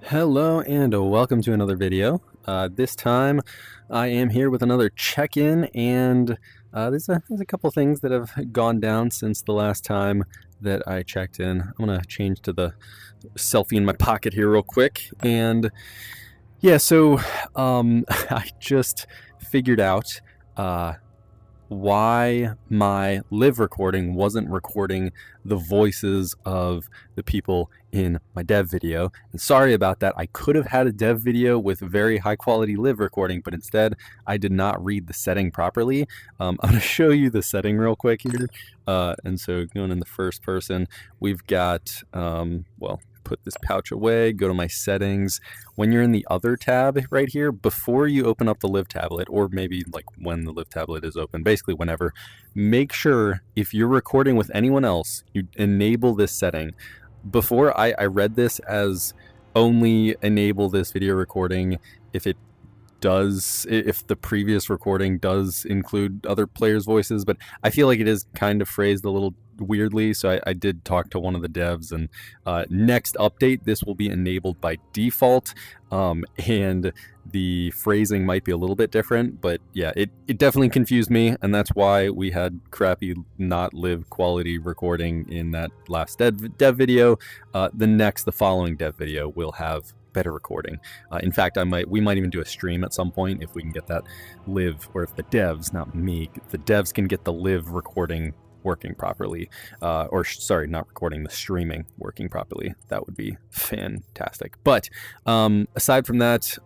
Hello and welcome to another video. This time I am here with another check-in, and there's a couple things that have gone down since the last time that I checked in. I'm gonna change to the selfie in my pocket here real quick, and yeah, so I just figured out why my live recording wasn't recording the voices of the people in my dev video. And sorry about that. I could have had a dev video with very high quality live recording, but instead I did not read the setting properly. I'm going to show you the setting real quick here. And so going in the first person, we've got, put this pouch away, go to my settings. When you're in the other tab right here, before you open up the live tablet, or maybe like when the live tablet is open, basically whenever, make sure if you're recording with anyone else, you enable this setting. Before I read this as only enable this video recording if the previous recording does include other players' voices, but I feel like it is kind of phrased a little weirdly, so I did talk to one of the devs, and next update this will be enabled by default, and the phrasing might be a little bit different, but yeah, it definitely confused me, and that's why we had crappy not live quality recording in that last dev video. The following dev video will have better recording. In fact, we might even do a stream at some point if we can get that live, or if the devs, not me, the devs can get the live recording working properly, not recording, the streaming working properly. That would be fantastic. But aside from that,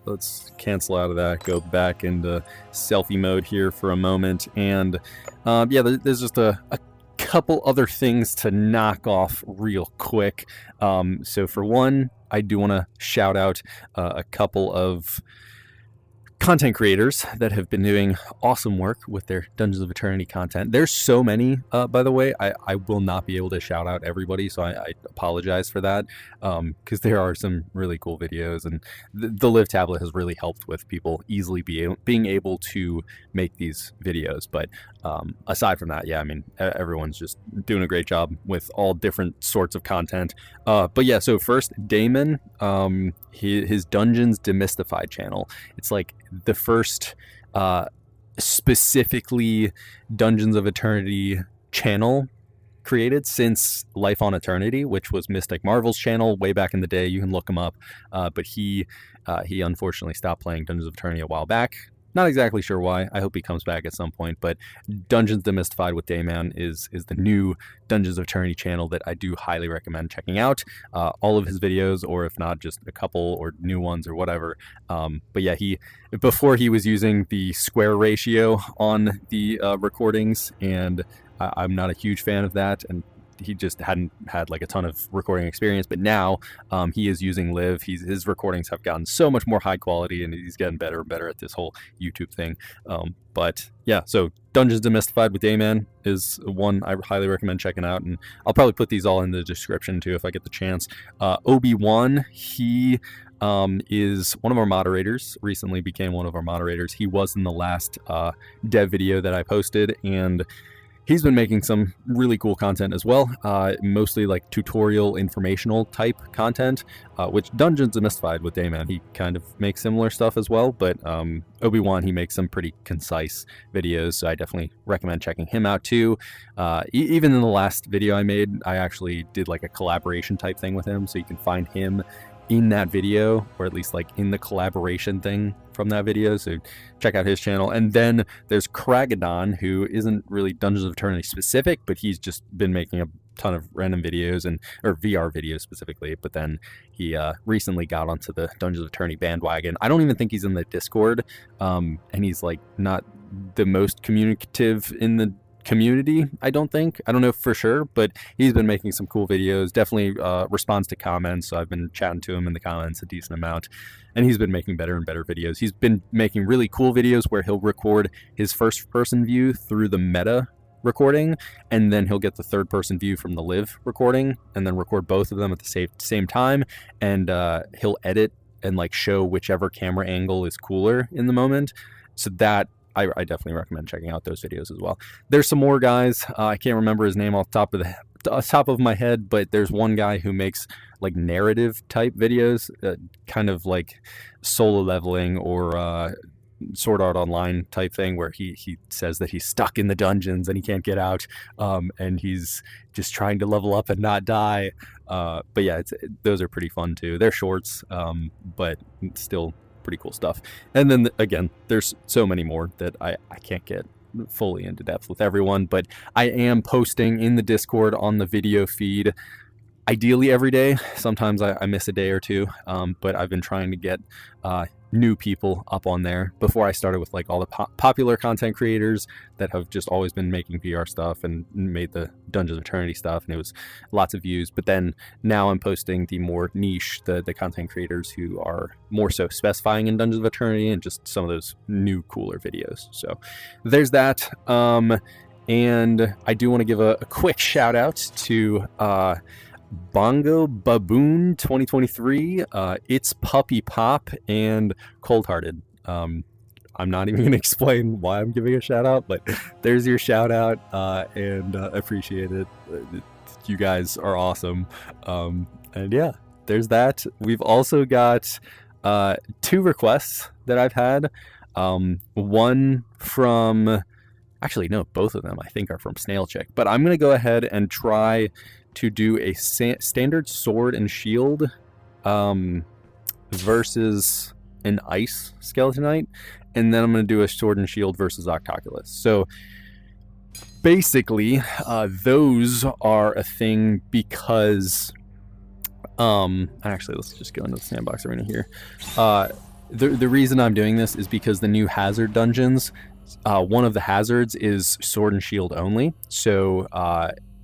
let's cancel out of that, go back into selfie mode here for a moment, and there's just a couple other things to knock off real quick. So for one, I do want to shout out a couple of content creators that have been doing awesome work with their Dungeons of Eternity content. There's so many, by the way. I will not be able to shout out everybody, so I apologize for that, because there are some really cool videos, and the Live tablet has really helped with people easily being able to make these videos. But aside from that, yeah, I mean, everyone's just doing a great job with all different sorts of content. But yeah, so first, Damon, his Dungeons Demystified channel. It's like the first specifically Dungeons of Eternity channel created since Life on Eternity, which was Mystic Marvel's channel way back in the day. You can look him up, but he unfortunately stopped playing Dungeons of Eternity a while back. Not exactly sure why. I hope he comes back at some point, but Dungeons Demystified with Dayman is the new Dungeons of Eternity channel that I do highly recommend checking out. All of his videos, or if not, just a couple or new ones or whatever. But yeah, before he was using the square ratio on the recordings, and I'm not a huge fan of that, and he just hadn't had like a ton of recording experience. But now he is using Live. His recordings have gotten so much more high quality, and he's getting better and better at this whole YouTube thing. But yeah, so Dungeons Demystified with Dayman is one I highly recommend checking out, and I'll probably put these all in the description too if I get the chance. Obi-Wan, he is one of our moderators, recently became one of our moderators. He was in the last dev video that I posted, and he's been making some really cool content as well, mostly like tutorial, informational type content, which Dungeons Demystified with Dayman, he kind of makes similar stuff as well, but Obi-Wan, he makes some pretty concise videos, so I definitely recommend checking him out too. Even in the last video I made, I actually did like a collaboration type thing with him, so you can find him in that video, or at least like in the collaboration thing from that video, so check out his channel. And then there's Kragadon, who isn't really Dungeons of Eternity specific, but he's just been making a ton of random videos, or VR videos specifically, but then he recently got onto the Dungeons of Eternity bandwagon. I don't even think he's in the Discord, and he's like not the most communicative in the community, I don't know for sure, but he's been making some cool videos. Definitely responds to comments, so I've been chatting to him in the comments a decent amount, and he's been making better and better videos. He's been making really cool videos where he'll record his first person view through the meta recording, and then he'll get the third person view from the live recording, and then record both of them at the same time, and he'll edit and like show whichever camera angle is cooler in the moment. So that I definitely recommend checking out those videos as well. There's some more guys. I can't remember his name off the top of my head, but there's one guy who makes like narrative type videos, kind of like solo leveling or Sword Art Online type thing, where he says that he's stuck in the dungeons and he can't get out, and he's just trying to level up and not die. But yeah, those are pretty fun too. They're shorts, but still pretty cool stuff. And then again, there's so many more that I can't get fully into depth with everyone, but I am posting in the Discord on the video feed ideally every day. Sometimes I miss a day or two, but I've been trying to get new people up on there. Before I started with like all the popular content creators that have just always been making VR stuff and made the Dungeons of Eternity stuff, and it was lots of views. But then now I'm posting the more niche, the content creators who are more so specifying in Dungeons of Eternity, and just some of those new cooler videos. So there's that. And I do want to give a quick shout out to Bongo Baboon 2023, It's Puppy Pop, and Cold Hearted. I'm not even going to explain why I'm giving a shout out, but there's your shout out, and appreciate it. You guys are awesome. And yeah, there's that. We've also got 2 requests that I've had. One from, actually no, both of them I think are from Snail Chick, but I'm going to go ahead and try to do a standard sword and shield versus an ice skeleton knight, and then I'm going to do a sword and shield versus Octoculus. So basically, those are a thing because actually let's just go into the sandbox arena here. The reason I'm doing this is because the new hazard dungeons, one of the hazards is sword and shield only, so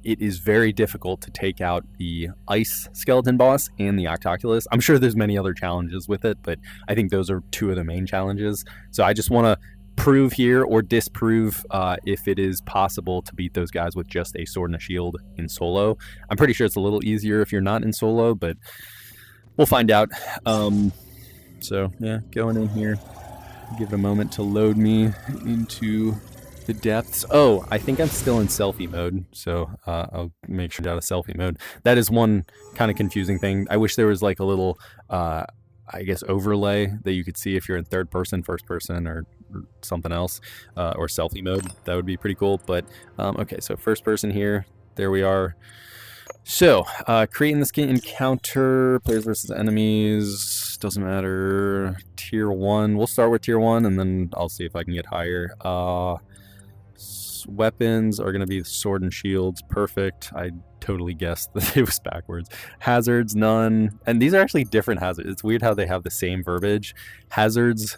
it is very difficult to take out the ice skeleton boss and the Octoculus. I'm sure there's many other challenges with it, but I think those are 2 of the main challenges. So I just want to prove here or disprove if it is possible to beat those guys with just a sword and a shield in solo. I'm pretty sure it's a little easier if you're not in solo, but we'll find out. So yeah, going in here, give it a moment to load me into the depths. Oh, I think I'm still in selfie mode, so I'll make sure to out of selfie mode. That is one kind of confusing thing. I wish there was like a little, I guess, overlay that you could see if you're in third person, first person, or something else, or selfie mode. That would be pretty cool. But okay, so first person here. There we are. So, creating this encounter, players versus enemies, doesn't matter. Tier 1. We'll start with Tier 1, and then I'll see if I can get higher. Weapons are going to be sword and shields. Perfect. I totally guessed that it was backwards. Hazards, none. And these are actually different hazards. It's weird how they have the same verbiage. Hazards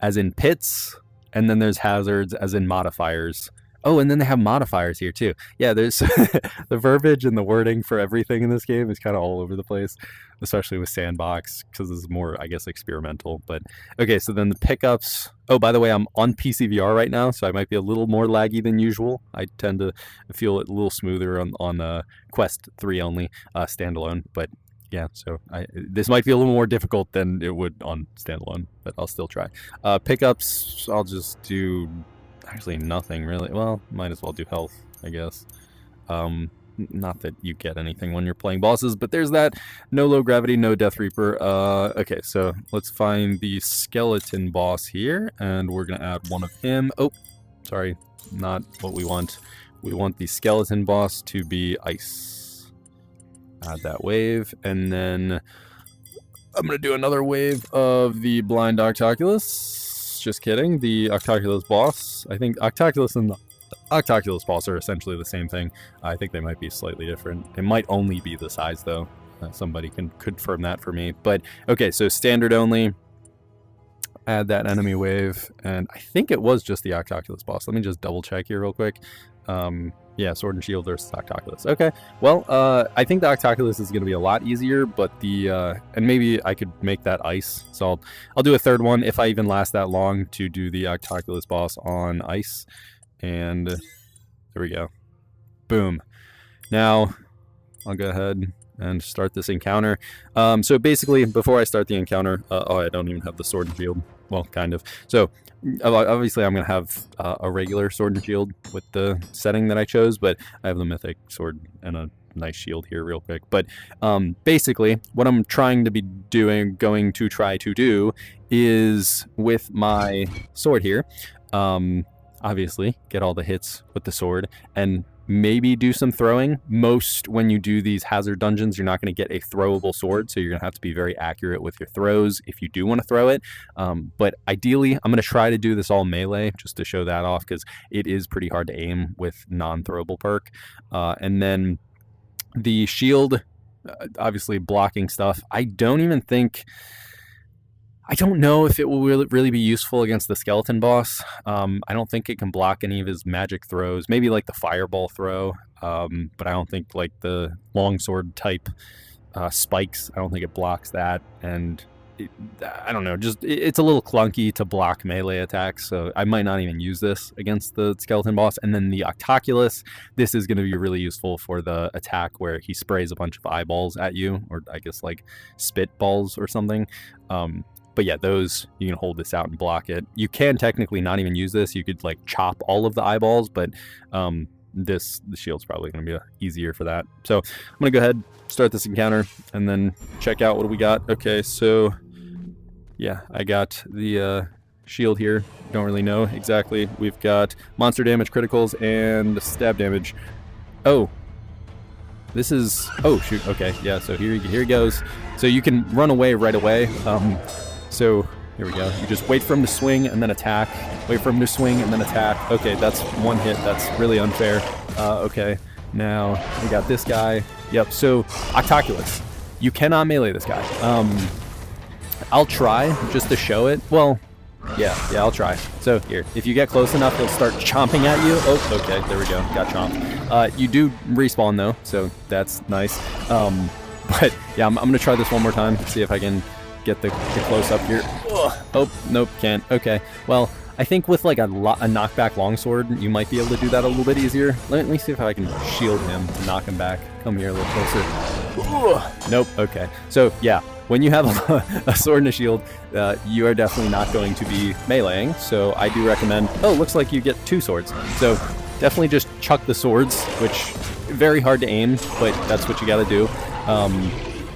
as in pits, and then there's hazards as in modifiers. Oh, and then they have modifiers here too. Yeah, there's the verbiage and the wording for everything in this game is kind of all over the place, especially with Sandbox, because this is more, I guess, experimental. But okay, so then the pickups. Oh, by the way, I'm on PCVR right now, so I might be a little more laggy than usual. I tend to feel it a little smoother on Quest 3 only, standalone. But yeah, so this might be a little more difficult than it would on standalone, but I'll still try. Pickups, I'll just do actually nothing really. Well, might as well do health, I guess. Not that you get anything when you're playing bosses, but there's that. No low gravity, no Death Reaper. Okay, so let's find the skeleton boss here, and we're gonna add one of him. Oh, sorry, not what we want. We want the skeleton boss to be ice. Add that wave, and then I'm gonna do another wave of the blind Octoculus. Just kidding. The Octoculus boss. I think Octoculus and the Octoculus boss are essentially the same thing. I think they might be slightly different. It might only be the size, though. Somebody can confirm that for me. But okay, so standard only. Add that enemy wave, and I think it was just the Octoculus boss. Let me just double check here real quick. Yeah, sword and shield versus Octoculus. Okay, well, I think the Octoculus is going to be a lot easier, but the and maybe I could make that ice. So I'll do a third one if I even last that long to do the Octoculus boss on ice. And there we go. Boom. Now I'll go ahead and start this encounter. So basically, before I start the encounter, oh, I don't even have the sword and shield. Well, kind of. So obviously I'm going to have a regular sword and shield with the setting that I chose, but I have the mythic sword and a nice shield here real quick. But basically, what I'm trying to be doing, going to try to do, is with my sword here, obviously get all the hits with the sword and maybe do some throwing. Most when you do these hazard dungeons, you're not going to get a throwable sword, so you're going to have to be very accurate with your throws if you do want to throw it. But ideally, I'm going to try to do this all melee just to show that off, because it is pretty hard to aim with non-throwable perk. And then the shield, obviously blocking stuff. I don't know if it will really be useful against the skeleton boss. I don't think it can block any of his magic throws. Maybe like the fireball throw, but I don't think like the longsword type spikes. I don't think it blocks that. And I don't know, it's a little clunky to block melee attacks, so I might not even use this against the skeleton boss. And then the Octoculus, this is going to be really useful for the attack where he sprays a bunch of eyeballs at you, or I guess like spit balls or something. But yeah, those, you can hold this out and block it. You can technically not even use this. You could like chop all of the eyeballs, but the shield's probably going to be easier for that. So I'm going to go ahead, start this encounter, and then check out what we got. Okay, so yeah, I got the shield here. Don't really know exactly. We've got monster damage, criticals, and stab damage. Oh, this is, oh shoot, okay, yeah, so here he goes. So you can run away right away. So here we go. You just wait for him to swing and then attack. Wait for him to swing and then attack. Okay, that's one hit. That's really unfair. Okay, now we got this guy. Yep, so Octoculus. You cannot melee this guy. I'll try just to show it. Well, yeah, I'll try. So here, if you get close enough, he'll start chomping at you. Oh, okay, there we go. Got chomped. You do respawn though, so that's nice. But yeah, I'm gonna try this one more time. See if I can get the close up here. Ugh. Oh, nope, can't. Okay, well, I think with like a knockback longsword, you might be able to do that a little bit easier. Let me see if I can shield him to knock him back. Come here a little closer. Ugh. Nope, okay. So yeah, when you have a sword and a shield, you are definitely not going to be meleeing. So I do recommend, oh, looks like you get two swords. So definitely just chuck the swords, which very hard to aim, but that's what you gotta do.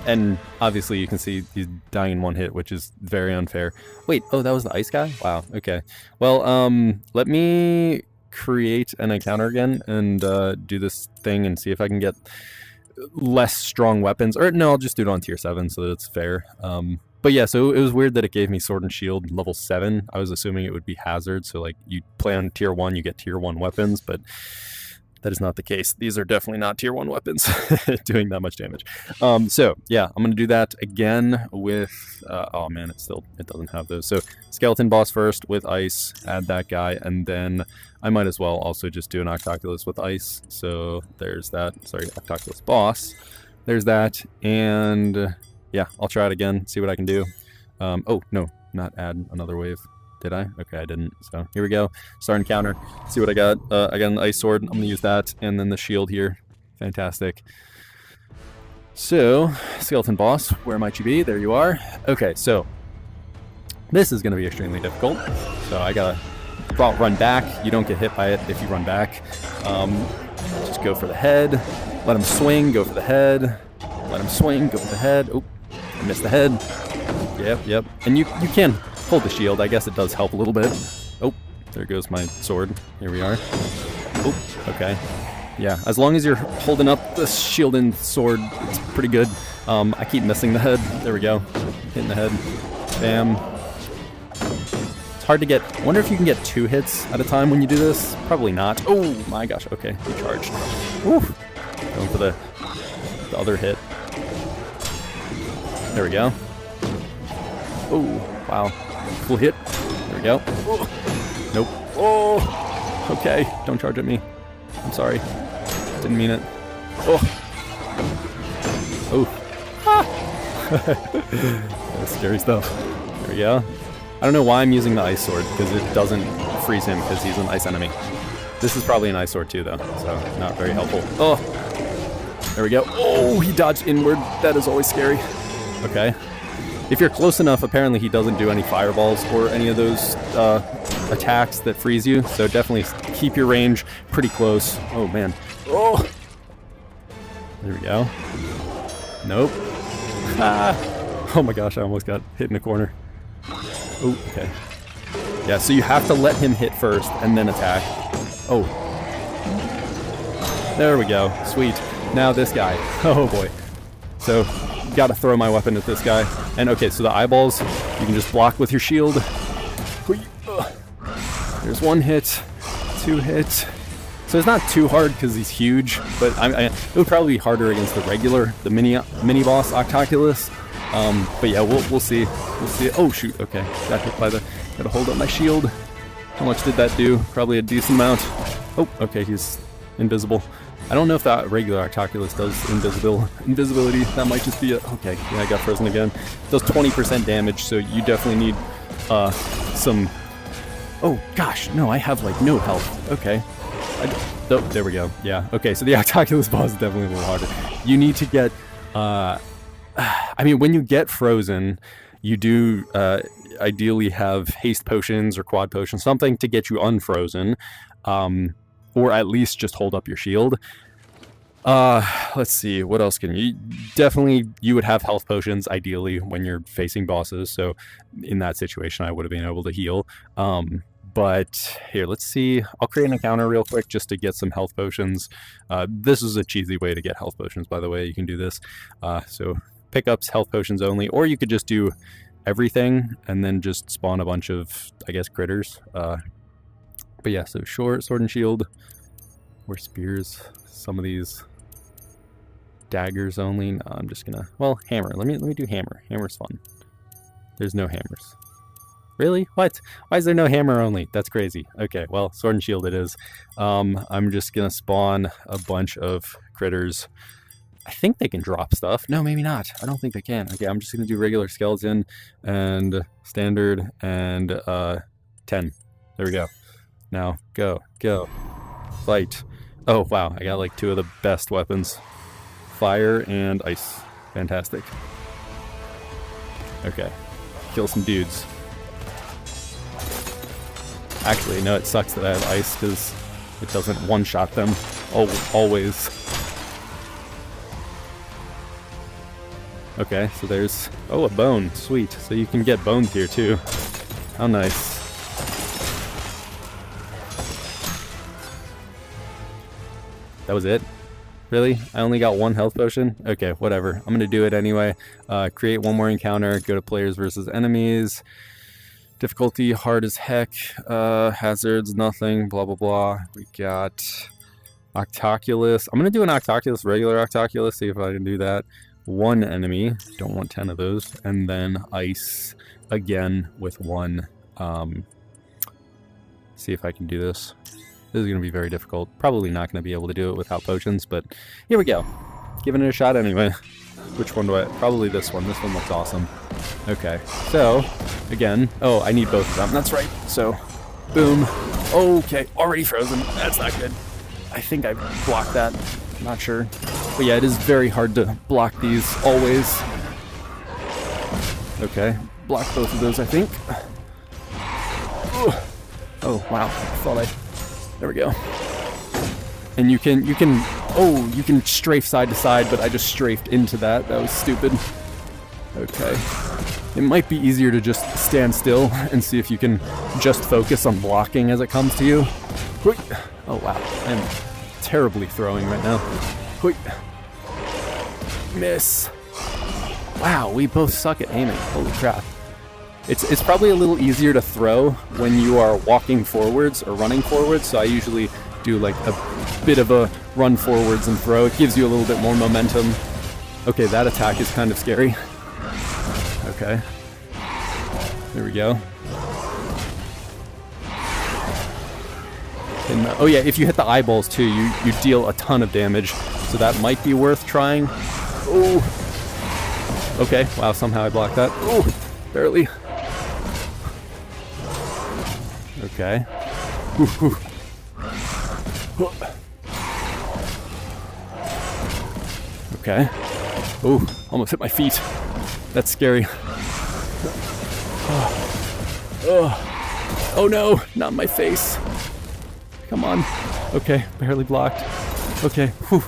And obviously you can see he's dying in one hit, which is very unfair. Wait, oh, that was the ice guy? Wow, okay. Well, let me create an encounter again and do this thing and see if I can get less strong weapons. Or no, I'll just do it on tier 7 so that it's fair. But yeah, so it was weird that it gave me sword and shield level 7. I was assuming it would be hazard, so like you play on tier 1, you get tier 1 weapons, but that is not the case. These are definitely not tier 1 weapons doing that much damage. So yeah, I'm gonna do that again with oh man, it doesn't have those. So skeleton boss first with ice, add that guy, and then I might as well also just do an Octoculus with ice. So there's that. Sorry, Octoculus boss. There's that, and yeah, I'll try it again, see what I can do. Oh no, not add another wave. Did I? Okay, I didn't. So here we go. Start encounter. See what I got. I got an ice sword. I'm gonna use that, and then the shield here. Fantastic. So, skeleton boss, where might you be? There you are. Okay, so this is gonna be extremely difficult. So I gotta run back. You don't get hit by it if you run back. Just go for the head. Let him swing. Go for the head. Let him swing. Go for the head. Oh, I missed the head. Yep. And you can hold the shield. I guess it does help a little bit. Oh, there goes my sword. Here we are. Oh, okay. Yeah, as long as you're holding up the shield and sword, it's pretty good. I keep missing the head. There we go. Hitting the head. Bam. It's hard to get. I wonder if you can get 2 hits at a time when you do this. Probably not. Oh my gosh. Okay, he charged. Woo. Going for the other hit. There we go. Oh, wow. Full hit. There we go. Oh. Nope. Oh. Okay. Don't charge at me. I'm sorry. Didn't mean it. Oh. Oh. Ah. That's scary stuff. There we go. I don't know why I'm using the ice sword, because it doesn't freeze him because he's an ice enemy. This is probably an ice sword too, though, so not very helpful. Oh. There we go. Oh, he dodged inward. That is always scary. Okay. If you're close enough, apparently he doesn't do any fireballs or any of those attacks that freeze you. So definitely keep your range pretty close. Oh, man. Oh! There we go. Nope. Ah! Oh my gosh, I almost got hit in the corner. Oh, okay. Yeah, so you have to let him hit first and then attack. Oh. There we go. Sweet. Now this guy. Oh boy. So, gotta throw my weapon at this guy. And okay, so the eyeballs, you can just block with your shield. There's 1 hit, 2 hits. So it's not too hard because he's huge, but it would probably be harder against the mini boss Octoculus. But yeah, we'll see. We'll see. Oh shoot! Okay, got hit by the. Gotta hold up my shield. How much did that do? Probably a decent amount. Oh, okay, he's invisible. I don't know if that regular Octoculus does invisibility. That might just be a. Okay, yeah, I got frozen again. It does 20% damage, so you definitely need some. Oh gosh, no, I have like no health. Okay. Oh, there we go. Yeah. Okay, so the Octoculus boss is definitely a little harder. You need to get. I mean, when you get frozen, you do ideally have haste potions or quad potions, something to get you unfrozen, or at least just hold up your shield. Let's see, what else can you... Definitely, you would have health potions, ideally, when you're facing bosses, so in that situation, I would have been able to heal. But here, let's see. I'll create an encounter real quick just to get some health potions. This is a cheesy way to get health potions, by the way. You can do this. So pickups, health potions only, or you could just do everything and then just spawn a bunch of, I guess, critters. But yeah, so sword and shield, or spears. Some of these daggers only. No, I'm just gonna, well, hammer. Let me do hammer. Hammer's fun. There's no hammers. Really? What? Why is there no hammer only? That's crazy. Okay, well, sword and shield it is. I'm just gonna spawn a bunch of critters. I think they can drop stuff. No, maybe not. I don't think they can. Okay, I'm just gonna do regular skeleton and standard and 10. There we go. Now, go. Fight. Oh, wow, I got like 2 of the best weapons. Fire and ice. Fantastic. Okay, kill some dudes. Actually, no, it sucks that I have ice because it doesn't one-shot them. Always. Okay, so there's... Oh, a bone. Sweet. So you can get bones here, too. How nice. That was it? Really? I only got 1 health potion? Okay, whatever. I'm gonna do it anyway. Create 1 more encounter. Go to players versus enemies. Difficulty, hard as heck. Hazards, nothing. Blah, blah, blah. We got Octoculus. I'm gonna do an Octoculus, regular Octoculus. See if I can do that. 1 enemy. Don't want 10 of those. And then ice again with 1. See if I can do this. This is going to be very difficult. Probably not going to be able to do it without potions, but here we go. Giving it a shot anyway. Which one do I... Probably this one. This one looks awesome. Okay, so, again... Oh, I need both of them. That's right. So, boom. Okay, already frozen. That's not good. I think I blocked that. Not sure. But yeah, it is very hard to block these, always. Okay, block both of those, I think. Oh, wow. I thought I... There we go. And you can strafe side to side, but I just strafed into that. That was stupid. Okay. It might be easier to just stand still and see if you can just focus on blocking as it comes to you. Oh wow, I'm terribly throwing right now. Miss. Wow, we both suck at aiming. Holy crap. It's probably a little easier to throw when you are walking forwards or running forwards, so I usually do like a bit of a run forwards and throw. It gives you a little bit more momentum. Okay, that attack is kind of scary. Okay. There we go. And, oh yeah, if you hit the eyeballs too, you deal a ton of damage, so that might be worth trying. Oh. Okay, wow, somehow I blocked that. Oh, barely. Okay. Okay. Oh, almost hit my feet. That's scary. Oh no, not my face. Come on. Okay, barely blocked. Okay. Whew.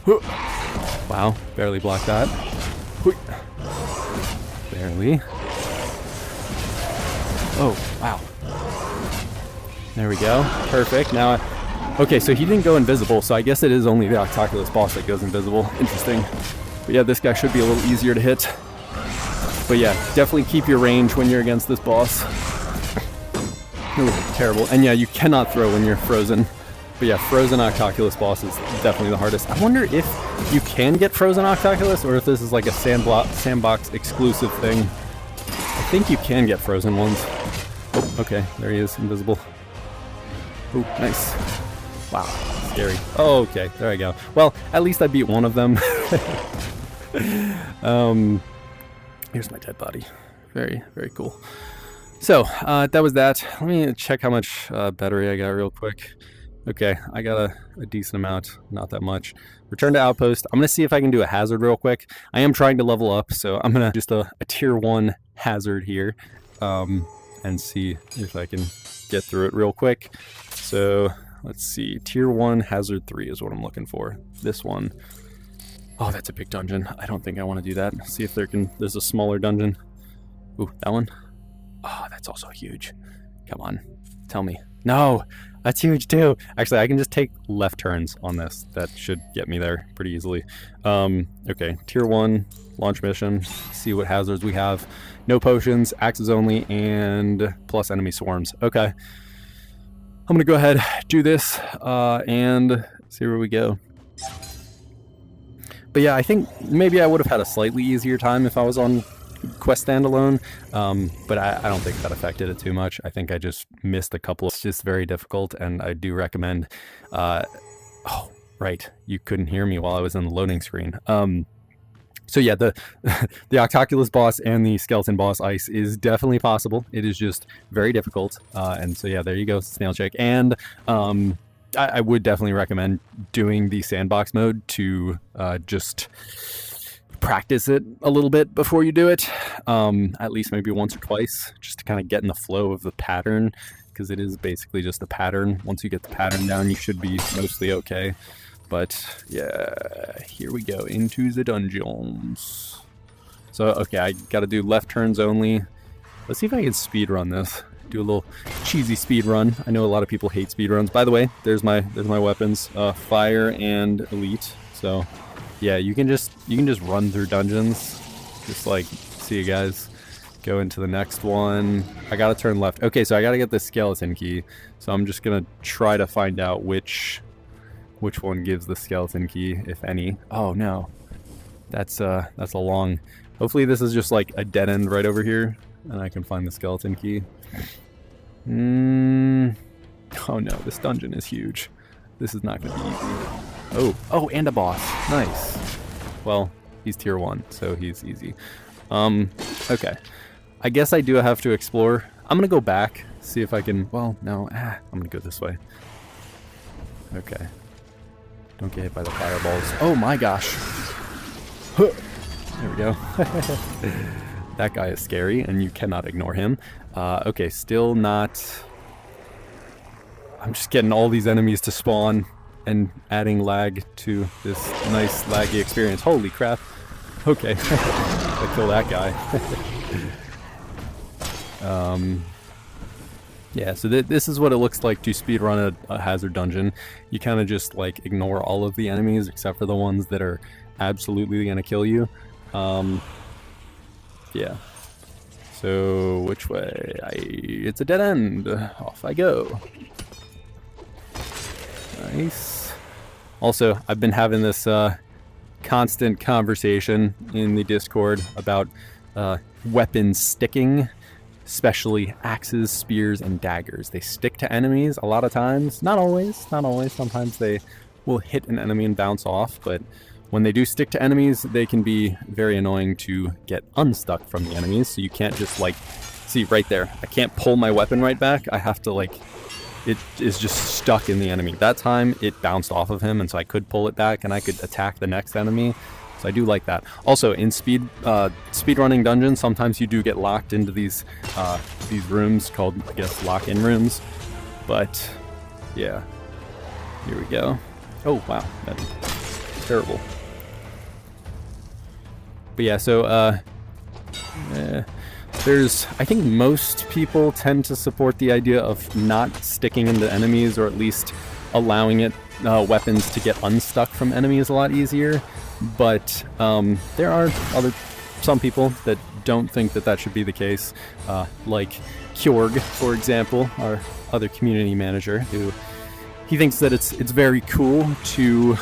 Wow, barely blocked that. Barely. Oh, wow. There we go. Perfect. Now, okay, so he didn't go invisible, so I guess it is only the Octoculus boss that goes invisible. Interesting. But yeah, this guy should be a little easier to hit. But yeah, definitely keep your range when you're against this boss. Ooh, terrible. And yeah, you cannot throw when you're frozen. But yeah, frozen Octoculus boss is definitely the hardest. I wonder if you can get frozen Octoculus, or if this is like a sandbox exclusive thing. I think you can get frozen ones. Oh, okay, there he is, invisible. Oh, nice. Wow, scary. Oh, okay, there I go. Well, at least I beat one of them. Here's my dead body. Very, very cool. So, that was that. Let me check how much battery I got real quick. Okay, I got a decent amount, not that much. Return to Outpost. I'm going to see if I can do a hazard real quick. I am trying to level up, so I'm going to just a tier 1 hazard here and see if I can get through it real quick. So, let's see. Tier 1 hazard 3 is what I'm looking for. This one. Oh, that's a big dungeon. I don't think I want to do that. See if there's a smaller dungeon. Ooh, that one. Oh, that's also huge. Come on. Tell me. No! That's huge too. Actually, I can just take left turns on this. That should get me there pretty easily. Okay, tier 1 launch mission. See what hazards we have. No potions, axes only, and plus enemy swarms. Okay. I'm gonna go ahead, do this, and see where we go. But yeah, I think maybe I would have had a slightly easier time if I was on Quest Standalone, but I don't think that affected it too much. I think I just missed a couple. It's just very difficult, and I do recommend... oh, right. You couldn't hear me while I was in the loading screen. So yeah, the Octoculus boss and the skeleton boss ice is definitely possible. It is just very difficult. And so yeah, there you go, snail check. And I would definitely recommend doing the sandbox mode to just practice it a little bit before you do it, at least maybe once or twice, just to kind of get in the flow of the pattern, because it is basically just a pattern. Once you get the pattern down, you should be mostly okay. But yeah, here we go into the dungeons. So okay, I gotta do left turns only. Let's see if I can speed run this. Do a little cheesy speed run. I know a lot of people hate speed runs. By the way, there's my weapons, fire and elite. So yeah, you can just run through dungeons. Just like, see you guys. Go into the next one. I gotta turn left. Okay, so I gotta get the skeleton key. So I'm just gonna try to find out which one gives the skeleton key, if any. Oh no, that's a long. Hopefully this is just like a dead end right over here, and I can find the skeleton key. Oh no, this dungeon is huge. This is not gonna be easy. Oh, and a boss. Nice. Well, he's tier 1, so he's easy. Okay. I guess I do have to explore. I'm gonna go back, see if I can. Well, no. I'm gonna go this way. Okay. Don't get hit by the fireballs. Oh my gosh. There we go. That guy is scary, and you cannot ignore him. Okay, still not... I'm just getting all these enemies to spawn and adding lag to this nice laggy experience. Holy crap. Okay. I kill that guy. Yeah, so this is what it looks like to speedrun a hazard dungeon. You kind of just like ignore all of the enemies except for the ones that are absolutely gonna kill you. Yeah. So which way? It's a dead end. Off I go. Nice. Also, I've been having this constant conversation in the Discord about weapons sticking. Especially axes, spears, and daggers. They stick to enemies a lot of times. Not always. Sometimes they will hit an enemy and bounce off, but when they do stick to enemies, they can be very annoying to get unstuck from the enemies. So you can't just like, see right there, I can't pull my weapon right back. I have to like, it is just stuck in the enemy. That time it bounced off of him, and so I could pull it back and I could attack the next enemy. So I do like that. Also, in speedrunning dungeons, sometimes you do get locked into these rooms called, I guess, lock-in rooms. But yeah, here we go. Oh wow, terrible. But yeah, so I think most people tend to support the idea of not sticking into enemies, or at least allowing weapons to get unstuck from enemies a lot easier. But there are some people that don't think that should be the case, like Kjorg, for example, our other community manager, who he thinks that it's very cool to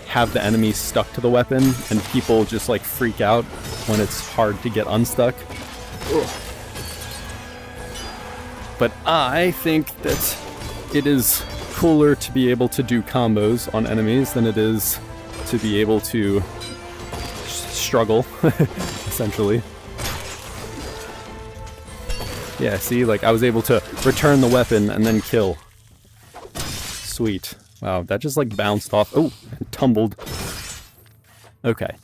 have the enemies stuck to the weapon, and people just like freak out when it's hard to get unstuck. Ugh. But I think that it is cooler to be able to do combos on enemies than it is to be able to struggle, essentially. Yeah, see, like I was able to return the weapon and then kill. Sweet. Wow, that just like bounced off. Oh, and tumbled. Okay.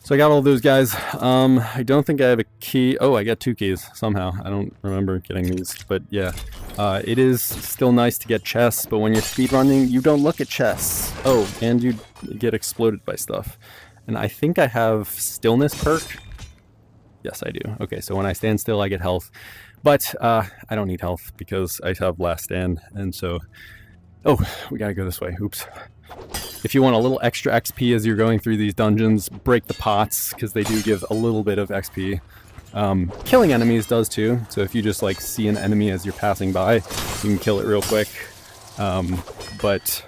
So I got all those guys. I don't think I have a key. Oh, I got 2 keys somehow. I don't remember getting these, but yeah. It is still nice to get chests, but when you're speedrunning, you don't look at chests. Oh, and you get exploded by stuff. And I think I have stillness perk. Yes, I do. Okay, so when I stand still, I get health. But I don't need health because I have last stand, and so... Oh, we gotta go this way. Oops. If you want a little extra XP as you're going through these dungeons, break the pots, because they do give a little bit of XP. Killing enemies does too, so if you just like see an enemy as you're passing by, you can kill it real quick. But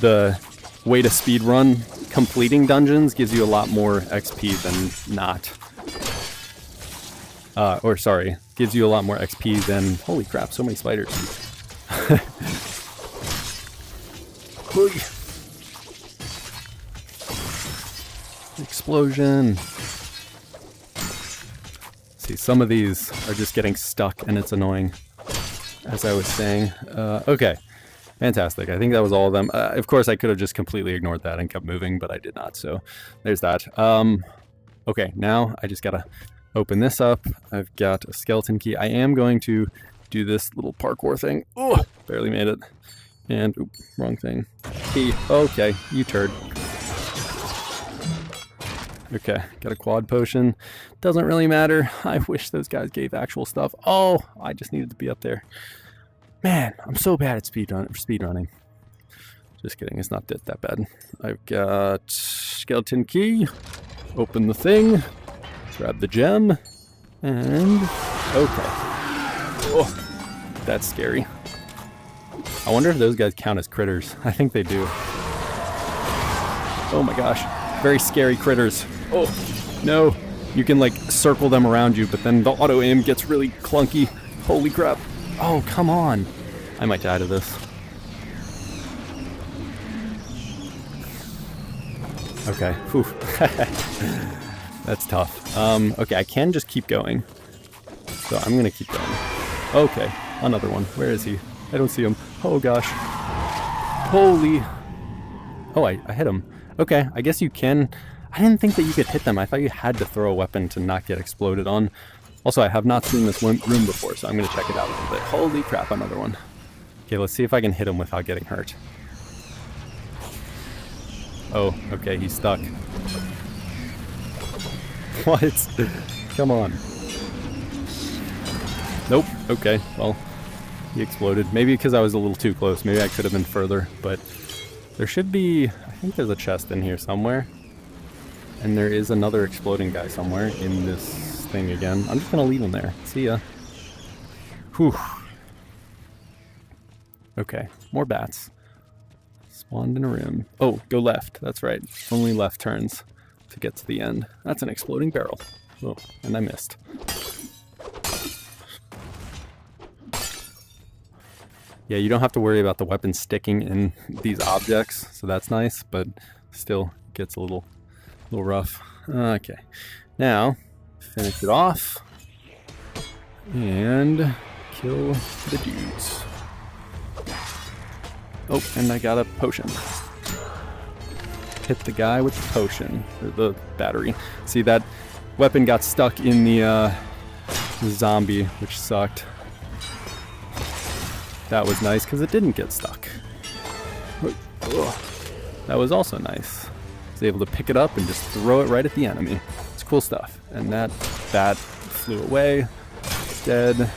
the way to speedrun completing dungeons gives you a lot more XP than not. Gives you a lot more XP than... Holy crap, so many spiders. Explosion. See, some of these are just getting stuck and it's annoying, as I was saying. Okay, fantastic. I think that was all of them. Of course, I could have just completely ignored that and kept moving, but I did not, so there's that. Okay, now I just gotta open this up. I've got a skeleton key. I am going to do this little parkour thing. Oh, barely made it. And, oop, wrong thing. Key. Okay, you turd. Okay, got a quad potion. Doesn't really matter. I wish those guys gave actual stuff. Oh, I just needed to be up there. Man, I'm so bad at speedrunning. Just kidding, it's not that bad. I've got skeleton key. Open the thing. Grab the gem. And... okay. Oh, that's scary. I wonder if those guys count as critters. I think they do. Oh my gosh. Very scary critters. Oh, no. You can like circle them around you, but then the auto aim gets really clunky. Holy crap. Oh, come on. I might die to this. Okay. Whew. That's tough. Okay, I can just keep going. So I'm gonna keep going. Okay, another one. Where is he? I don't see him. Oh gosh. Holy. Oh, I hit him. Okay, I guess you can. I didn't think that you could hit them. I thought you had to throw a weapon to not get exploded on. Also, I have not seen this room before, so I'm going to check it out a little bit. Holy crap, another one. Okay, let's see if I can hit him without getting hurt. Oh, okay, he's stuck. What? Come on. Nope. Okay, well, he exploded. Maybe because I was a little too close. Maybe I could have been further, but there should be... I think there's a chest in here somewhere. And there is another exploding guy somewhere in this thing again. I'm just going to leave him there. See ya. Whew. Okay, more bats. Spawned in a room. Oh, go left. That's right. Only left turns to get to the end. That's an exploding barrel. Oh, and I missed. Yeah, you don't have to worry about the weapon sticking in these objects, so that's nice, but still gets a little rough. Okay, now finish it off and kill the dudes. Oh, and I got a potion. Hit the guy with the potion, or the battery. See, that weapon got stuck in the zombie, which sucked. That was nice because it didn't get stuck. Ugh. that was also nice. I was able to pick it up and just throw it right at the enemy. It's cool stuff. And that flew away. Dead.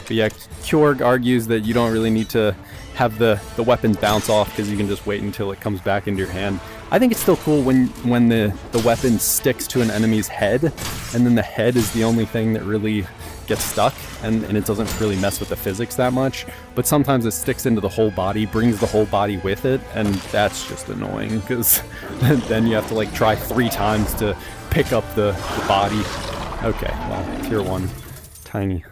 But yeah, Kjorg argues that you don't really need to have the weapons bounce off because you can just wait until it comes back into your hand. I think it's still cool when the weapon sticks to an enemy's head, and then the head is the only thing that really gets stuck, and it doesn't really mess with the physics that much. But sometimes it sticks into the whole body, brings the whole body with it, and that's just annoying because then you have to like try 3 times to pick up the body. Okay, well, tier 1, tiny.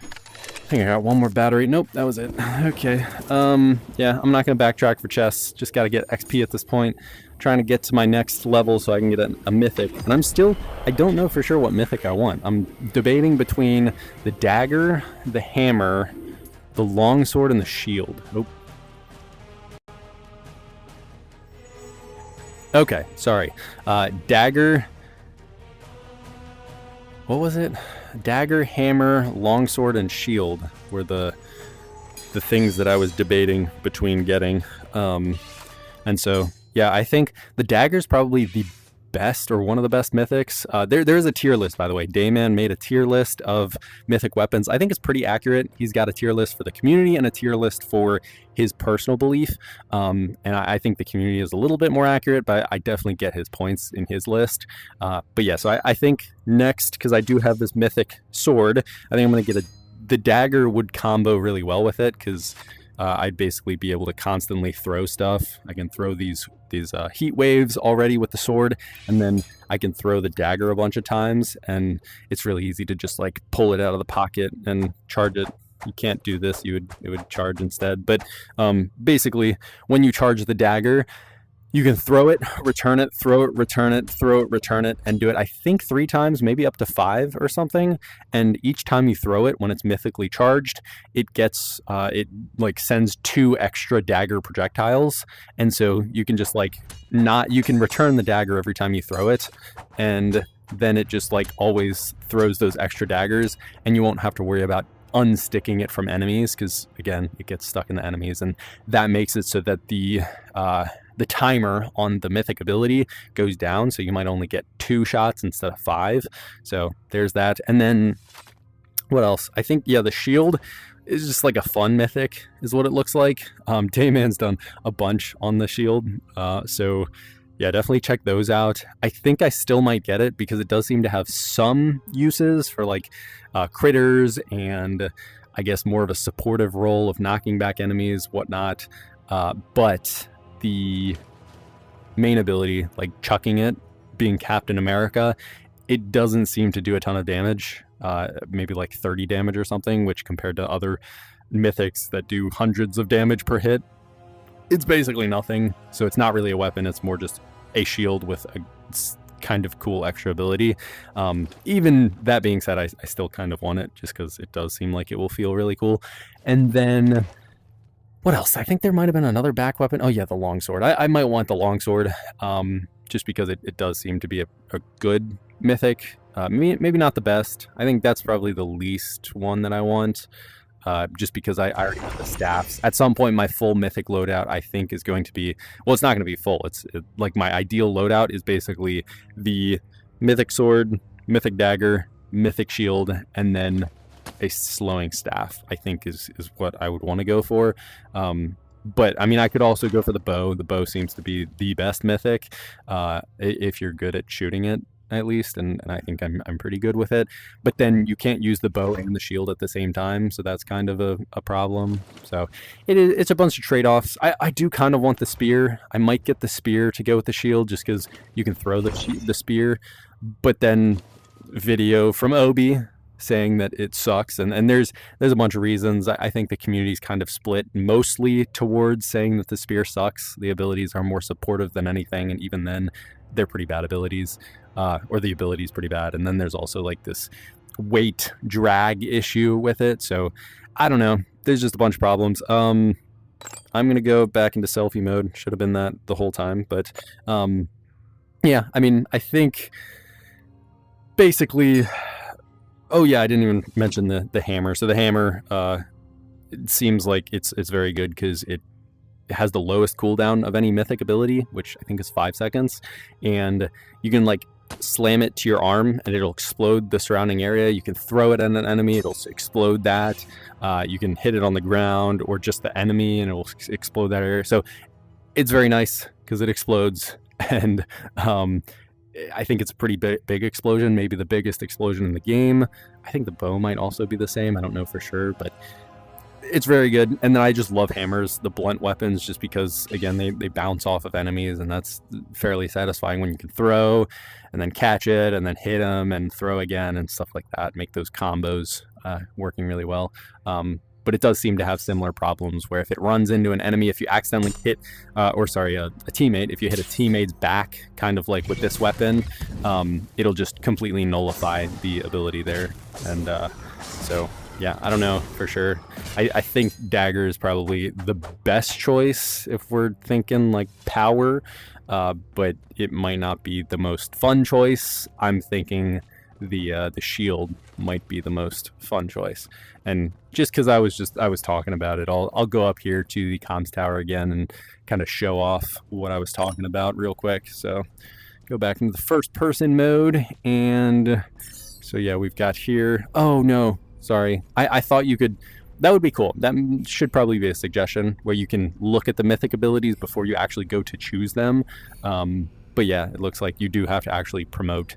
I think I got one more battery. Nope, that was it. Okay. Yeah, I'm not going to backtrack for chests. Just got to get XP at this point. Trying to get to my next level so I can get a mythic. And I don't know for sure what mythic I want. I'm debating between the dagger, the hammer, the longsword, and the shield. Nope. Okay, sorry. Dagger. What was it? Dagger, hammer, longsword, and shield were the things that I was debating between getting. And so, yeah, I think the dagger is probably the best or one of the best mythics. There is a tier list, by the way. Dayman made a tier list of mythic weapons. I think it's pretty accurate. He's got a tier list for the community and a tier list for his personal belief. And I think the community is a little bit more accurate, but I definitely get his points in his list. But yeah, so I think next, because I do have this mythic sword, I think I'm going to get the dagger would combo really well with it, because I'd basically be able to constantly throw stuff. I can throw these heat waves already with the sword, and then I can throw the dagger a bunch of times, and it's really easy to just like pull it out of the pocket and charge it. You can't do this, it would charge instead. But basically, when you charge the dagger, you can throw it, return it, throw it, return it, throw it, return it, and do it, I think, 3 times, maybe up to 5 or something. And each time you throw it, when it's mythically charged, it gets, it like sends 2 extra dagger projectiles. And so you can just like you can return the dagger every time you throw it. And then it just like always throws those extra daggers, and you won't have to worry about unsticking it from enemies, because again, it gets stuck in the enemies, and that makes it so that the timer on the mythic ability goes down, so you might only get 2 shots instead of 5. So there's that. And then what else? I think, yeah, the shield is just like a fun mythic is what it looks like. Dayman's done a bunch on the shield, so yeah, definitely check those out. I think I still might get it because it does seem to have some uses for like critters, and I guess more of a supportive role of knocking back enemies, whatnot. But the main ability, like chucking it, being Captain America, it doesn't seem to do a ton of damage. Maybe like 30 damage or something, which compared to other mythics that do hundreds of damage per hit, it's basically nothing. So it's not really a weapon, it's more just a shield with a kind of cool extra ability. Even that being said, I still kind of want it just because it does seem like it will feel really cool. And then what else? I think there might have been another back weapon. Oh yeah, the longsword. I might want the longsword, just because it does seem to be a good mythic. Maybe not the best. I think that's probably the least one that I want. Just because I already have the staffs. At some point, my full mythic loadout, I think, is going to be... Well, it's not going to be full. It's like my ideal loadout is basically the mythic sword, mythic dagger, mythic shield, and then a slowing staff, I think, is what I would want to go for. But, I mean, I could also go for the bow. The bow seems to be the best mythic, if you're good at shooting it, at least, and I think I'm pretty good with it. But then you can't use the bow and the shield at the same time, so that's kind of a problem. So it's a bunch of trade-offs. I do kind of want the spear. I might get the spear to go with the shield just because you can throw the spear. But then video from Obi saying that it sucks, and there's a bunch of reasons. I think the community's kind of split mostly towards saying that the spear sucks. The abilities are more supportive than anything, and even then they're pretty bad abilities. Or the ability is pretty bad. And then there's also like this weight drag issue with it. So I don't know. There's just a bunch of problems. I'm going to go back into selfie mode. Should have been that the whole time. But yeah, I mean, I think basically... Oh yeah, I didn't even mention the hammer. So the hammer, it seems like it's very good because it has the lowest cooldown of any Mythic ability, which I think is 5 seconds, and you can like slam it to your arm and it'll explode the surrounding area. You can throw it at an enemy, it'll explode that. You can hit it on the ground or just the enemy and it will explode that area. So it's very nice because it explodes, and I think it's a pretty big explosion, maybe the biggest explosion in the game. I think the bow might also be the same, I don't know for sure, but it's very good. And then I just love hammers, the blunt weapons, just because, again, they bounce off of enemies, and that's fairly satisfying when you can throw and then catch it and then hit them and throw again and stuff like that, make those combos working really well. But it does seem to have similar problems where if it runs into an enemy, if you accidentally hit, a teammate, if you hit a teammate's back, kind of like with this weapon, it'll just completely nullify the ability there. And so... yeah, I don't know for sure. I think dagger is probably the best choice if we're thinking like power, but it might not be the most fun choice. I'm thinking the shield might be the most fun choice. And just because I was talking about it, I'll go up here to the comms tower again and kind of show off what I was talking about real quick. So go back into the first person mode, and so yeah, we've got here. Oh no. Sorry, I thought you could, that would be cool. That should probably be a suggestion where you can look at the Mythic abilities before you actually go to choose them. But yeah, it looks like you do have to actually promote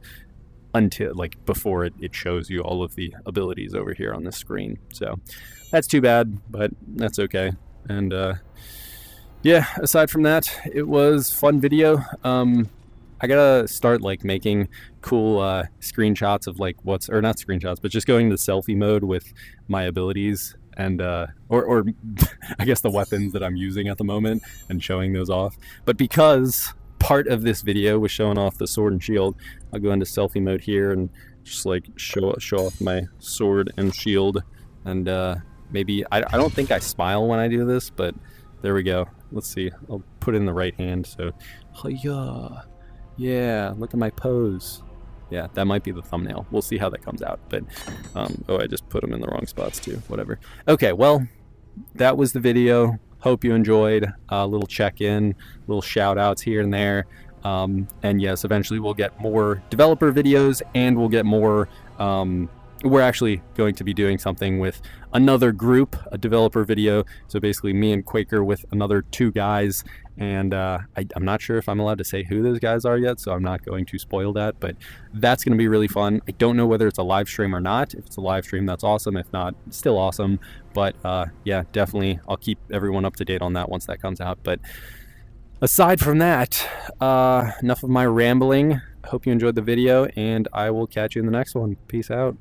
until, like, before it shows you all of the abilities over here on the screen. So that's too bad, but that's okay. And yeah, aside from that, it was fun video. I gotta start like making cool screenshots of like or not screenshots, but just going to selfie mode with my abilities and or I guess the weapons that I'm using at the moment and showing those off. But because part of this video was showing off the sword and shield, I'll go into selfie mode here and just like show off my sword and shield. And maybe I don't think I smile when I do this, but there we go. Let's see. I'll put it in the right hand. So, yeah, look at my pose. Yeah, that might be the thumbnail. We'll see how that comes out. But, oh, I just put them in the wrong spots too. Whatever. Okay, well, that was the video. Hope you enjoyed. A little check-in, little shout-outs here and there. And yes, eventually we'll get more developer videos, and we'll get more... we're actually going to be doing something with another group, a developer video. So basically me and Quaker with another 2 guys. And I'm not sure if I'm allowed to say who those guys are yet, so I'm not going to spoil that. But that's going to be really fun. I don't know whether it's a live stream or not. If it's a live stream, that's awesome. If not, still awesome. But yeah, definitely I'll keep everyone up to date on that once that comes out. But aside from that, enough of my rambling. I hope you enjoyed the video, and I will catch you in the next one. Peace out.